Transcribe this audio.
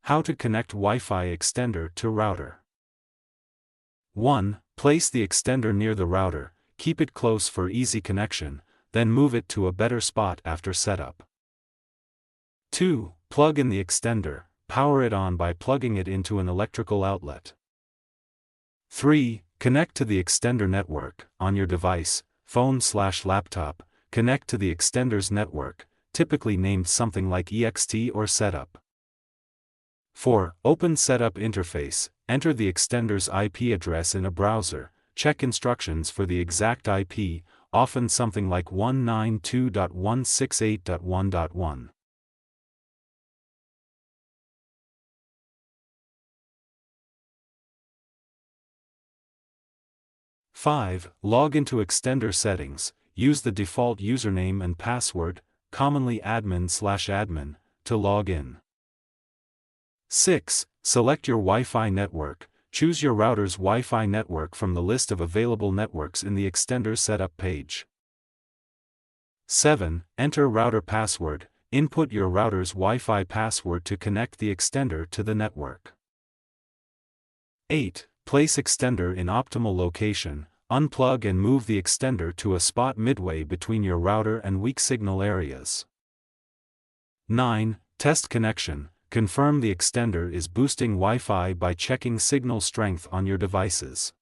How to connect Wi-Fi extender to router. 1. Place the extender near the router, keep it close for easy connection, then move it to a better spot after setup. 2. Plug in the extender, power it on by plugging it into an electrical outlet. 3. Connect to the extender network, on your device, phone/laptop, connect to the extender's network, typically named something like EXT or setup. 4. Open Setup Interface, enter the extender's IP address in a browser, check instructions for the exact IP, often something like 192.168.1.1. 5. Log into extender settings, use the default username and password, commonly admin/admin, to log in. 6. Select your Wi-Fi network, choose your router's Wi-Fi network from the list of available networks in the extender setup page. 7. Enter router password, input your router's Wi-Fi password to connect the extender to the network. 8. Place extender in optimal location, unplug and move the extender to a spot midway between your router and weak signal areas. 9. Test connection, confirm the extender is boosting Wi-Fi by checking signal strength on your devices.